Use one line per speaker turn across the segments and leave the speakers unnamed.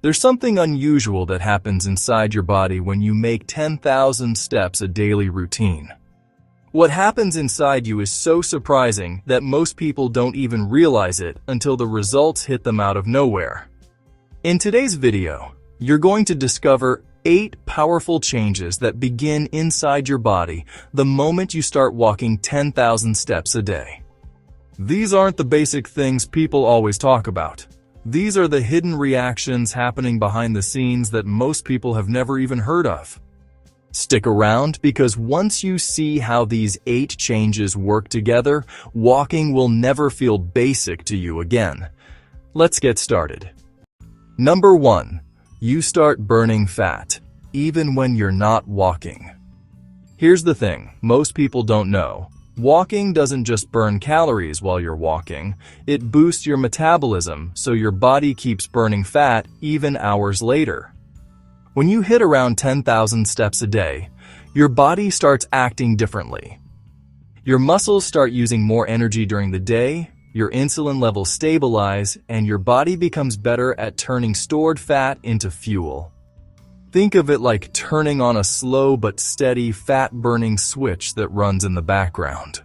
There's something unusual that happens inside your body when you make 10,000 steps a daily routine. What happens inside you is so surprising that most people don't even realize it until the results hit them out of nowhere. In today's video, you're going to discover 8 powerful changes that begin inside your body the moment you start walking 10,000 steps a day. These aren't the basic things people always talk about. These are the hidden reactions happening behind the scenes that most people have never even heard of. Stick around, because once you see how these 8 changes work together, walking will never feel basic to you again. Let's get started. Number 1. You start burning fat, even when you're not walking. Here's the thing most people don't know. Walking doesn't just burn calories while you're walking, it boosts your metabolism so your body keeps burning fat even hours later. When you hit around 10,000 steps a day, your body starts acting differently. Your muscles start using more energy during the day, your insulin levels stabilize, and your body becomes better at turning stored fat into fuel. Think of it like turning on a slow but steady fat-burning switch that runs in the background.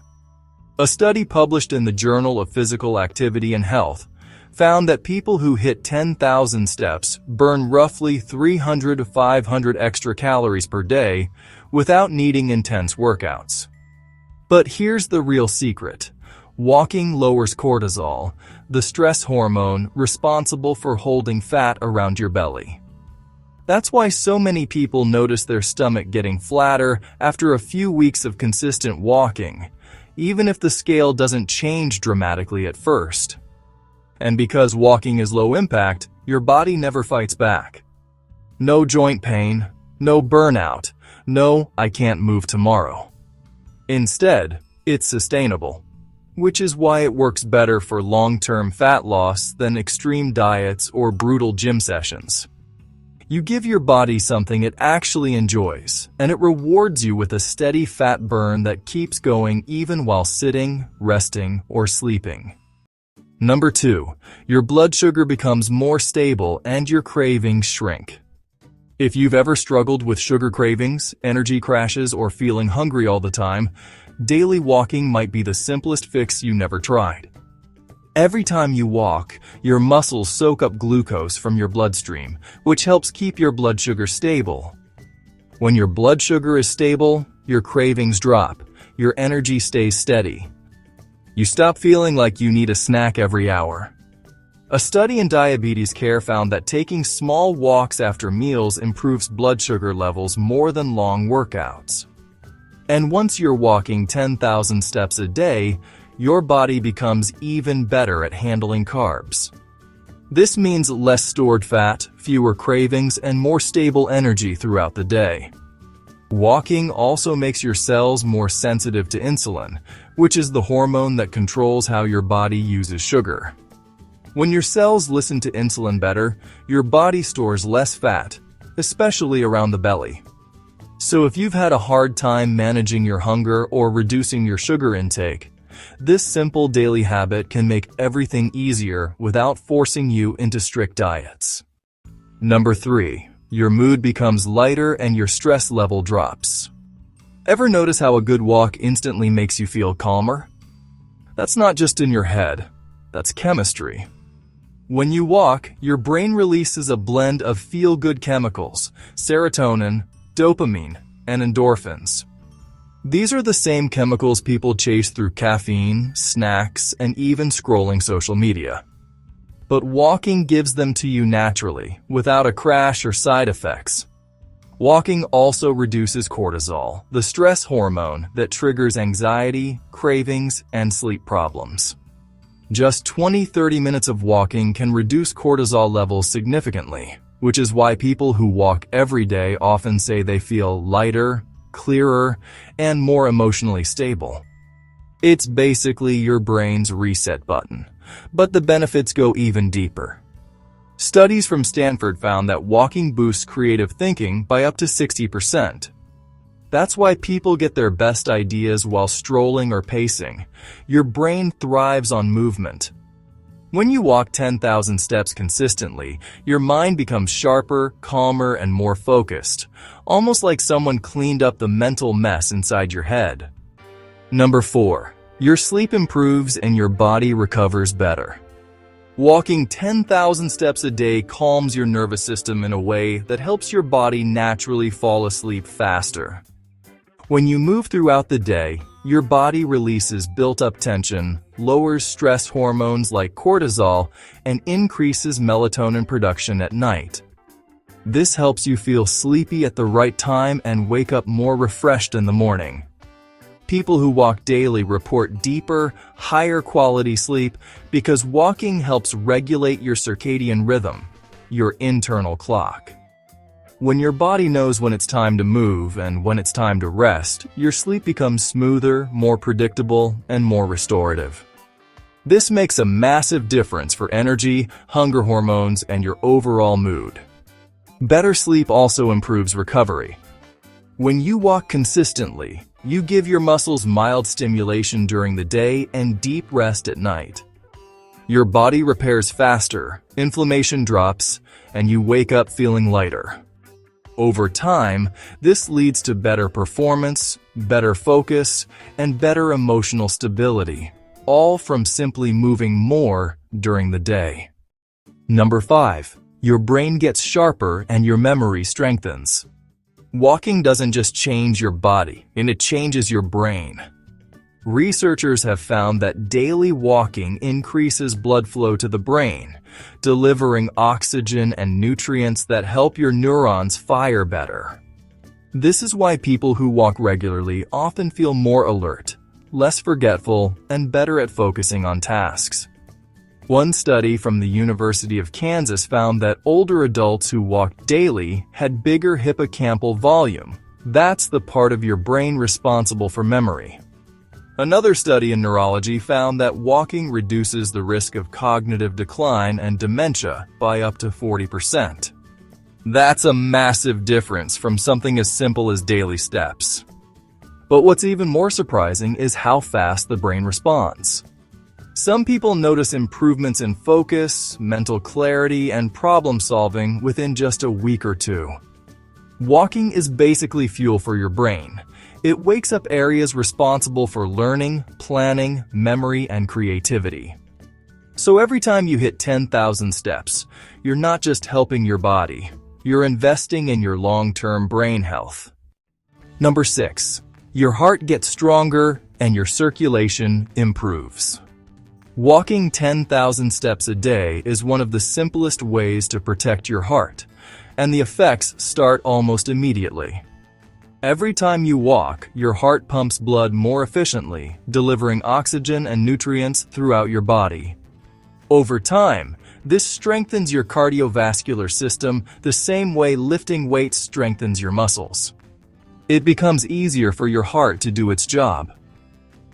A study published in the Journal of Physical Activity and Health found that people who hit 10,000 steps burn roughly 300 to 500 extra calories per day without needing intense workouts. But here's the real secret. Walking lowers cortisol, the stress hormone responsible for holding fat around your belly. That's why so many people notice their stomach getting flatter after a few weeks of consistent walking, even if the scale doesn't change dramatically at first. And because walking is low impact, your body never fights back. No joint pain, no burnout, no "I can't move tomorrow." Instead, it's sustainable, which is why it works better for long-term fat loss than extreme diets or brutal gym sessions. You give your body something it actually enjoys, and it rewards you with a steady fat burn that keeps going even while sitting, resting, or sleeping. Number 2. Your blood sugar becomes more stable and your cravings shrink. If you've ever struggled with sugar cravings, energy crashes, or feeling hungry all the time, daily walking might be the simplest fix you never tried. Every time you walk, your muscles soak up glucose from your bloodstream, which helps keep your blood sugar stable. When your blood sugar is stable, your cravings drop, your energy stays steady. You stop feeling like you need a snack every hour. A study in diabetes care found that taking small walks after meals improves blood sugar levels more than long workouts. And once you're walking 10,000 steps a day, your body becomes even better at handling carbs. This means less stored fat, fewer cravings, and more stable energy throughout the day. Walking also makes your cells more sensitive to insulin, which is the hormone that controls how your body uses sugar. When your cells listen to insulin better, your body stores less fat, especially around the belly. So if you've had a hard time managing your hunger or reducing your sugar intake, this simple daily habit can make everything easier without forcing you into strict diets. Number 3. Your mood becomes lighter and your stress level drops. Ever notice how a good walk instantly makes you feel calmer? That's not just in your head, that's chemistry. When you walk, your brain releases a blend of feel-good chemicals, serotonin, dopamine, and endorphins. These are the same chemicals people chase through caffeine, snacks, and even scrolling social media. But walking gives them to you naturally, without a crash or side effects. Walking also reduces cortisol, the stress hormone that triggers anxiety, cravings, and sleep problems. Just 20-30 minutes of walking can reduce cortisol levels significantly, which is why people who walk every day often say they feel lighter, clearer, and more emotionally stable. It's basically your brain's reset button, but the benefits go even deeper. Studies from Stanford found that walking boosts creative thinking by up to 60%. That's why people get their best ideas while strolling or pacing. Your brain thrives on movement. When you walk 10,000 steps consistently, your mind becomes sharper, calmer, and more focused, almost like someone cleaned up the mental mess inside your head. Number 4. Your sleep improves and your body recovers better. Walking 10,000 steps a day calms your nervous system in a way that helps your body naturally fall asleep faster. When you move throughout the day, your body releases built-up tension, lowers stress hormones like cortisol, and increases melatonin production at night. This helps you feel sleepy at the right time and wake up more refreshed in the morning. People who walk daily report deeper, higher quality sleep because walking helps regulate your circadian rhythm, your internal clock. When your body knows when it's time to move and when it's time to rest, your sleep becomes smoother, more predictable, and more restorative. This makes a massive difference for energy, hunger hormones, and your overall mood. Better sleep also improves recovery. When you walk consistently, you give your muscles mild stimulation during the day and deep rest at night. Your body repairs faster, inflammation drops, and you wake up feeling lighter. Over time, this leads to better performance, better focus, and better emotional stability, all from simply moving more during the day. Number 5. Your brain gets sharper and your memory strengthens. Walking doesn't just change your body, it changes your brain. Researchers have found that daily walking increases blood flow to the brain, delivering oxygen and nutrients that help your neurons fire better. This is why people who walk regularly often feel more alert, less forgetful, and better at focusing on tasks. One study from the University of Kansas found that older adults who walked daily had bigger hippocampal volume. That's the part of your brain responsible for memory. Another study in neurology found that walking reduces the risk of cognitive decline and dementia by up to 40%. That's a massive difference from something as simple as daily steps. But what's even more surprising is how fast the brain responds. Some people notice improvements in focus, mental clarity, and problem solving within just a week or two. Walking is basically fuel for your brain. It wakes up areas responsible for learning, planning, memory, and creativity. So every time you hit 10,000 steps, you're not just helping your body, you're investing in your long-term brain health. Number 6. Your heart gets stronger and your circulation improves. Walking 10,000 steps a day is one of the simplest ways to protect your heart, and the effects start almost immediately. Every time you walk, your heart pumps blood more efficiently, delivering oxygen and nutrients throughout your body. Over time, this strengthens your cardiovascular system the same way lifting weights strengthens your muscles. It becomes easier for your heart to do its job.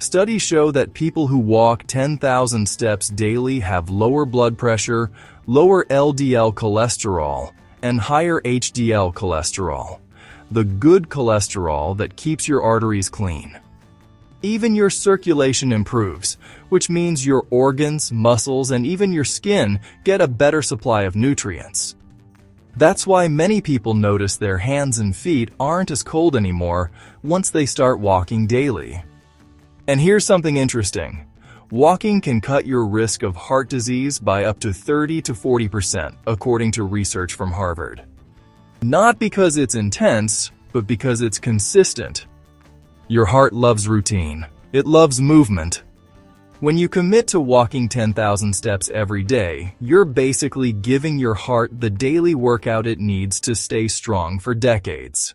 Studies show that people who walk 10,000 steps daily have lower blood pressure, lower LDL cholesterol, and higher HDL cholesterol, the good cholesterol that keeps your arteries clean. Even your circulation improves, which means your organs, muscles, and even your skin get a better supply of nutrients. That's why many people notice their hands and feet aren't as cold anymore once they start walking daily. And here's something interesting. Walking can cut your risk of heart disease by up to 30 to 40%, according to research from Harvard. Not because it's intense, but because it's consistent. Your heart loves routine. It loves movement. When you commit to walking 10,000 steps every day, you're basically giving your heart the daily workout it needs to stay strong for decades.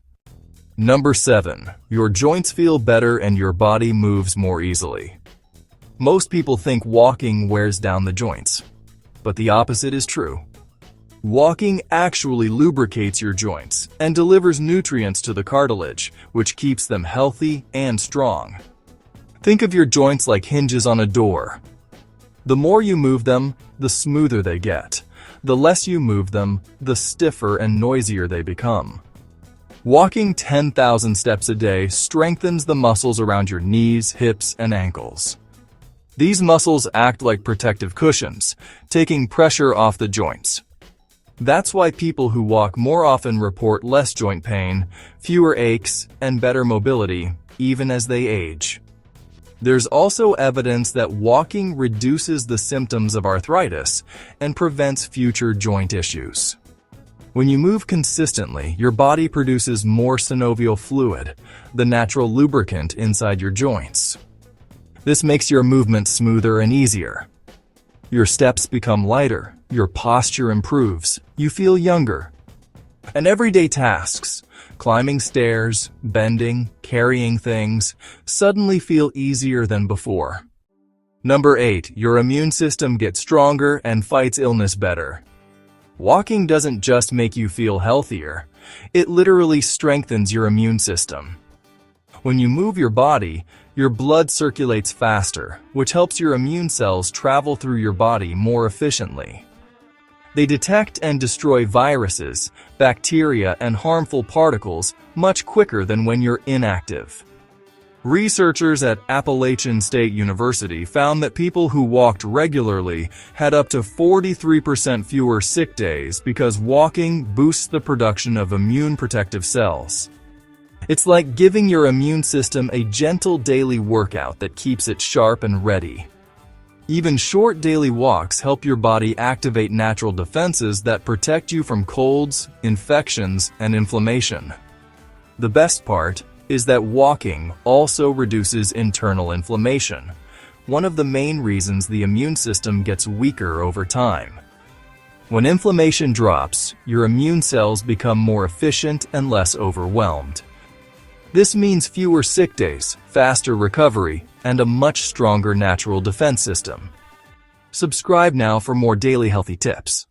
Number 7. Your joints feel better and your body moves more easily. Most people think walking wears down the joints, but the opposite is true. Walking actually lubricates your joints and delivers nutrients to the cartilage, which keeps them healthy and strong. Think of your joints like hinges on a door. The more you move them, the smoother they get. The less you move them, the stiffer and noisier they become. Walking 10,000 steps a day strengthens the muscles around your knees, hips, and ankles. These muscles act like protective cushions, taking pressure off the joints. That's why people who walk more often report less joint pain, fewer aches, and better mobility, even as they age. There's also evidence that walking reduces the symptoms of arthritis and prevents future joint issues. When you move consistently, your body produces more synovial fluid, the natural lubricant inside your joints. This makes your movement smoother and easier. Your steps become lighter, your posture improves, you feel younger. And everyday tasks, climbing stairs, bending, carrying things, suddenly feel easier than before. Number 8, your immune system gets stronger and fights illness better. Walking doesn't just make you feel healthier, it literally strengthens your immune system. When you move your body, your blood circulates faster, which helps your immune cells travel through your body more efficiently. They detect and destroy viruses, bacteria, and harmful particles much quicker than when you're inactive. Researchers at Appalachian State University found that people who walked regularly had up to 43% fewer sick days because walking boosts the production of immune protective cells. It's like giving your immune system a gentle daily workout that keeps it sharp and ready. Even short daily walks help your body activate natural defenses that protect you from colds, infections, and inflammation. The best part is that walking also reduces internal inflammation, one of the main reasons the immune system gets weaker over time. When inflammation drops, your immune cells become more efficient and less overwhelmed. This means fewer sick days, faster recovery, and a much stronger natural defense system. Subscribe now for more daily healthy tips.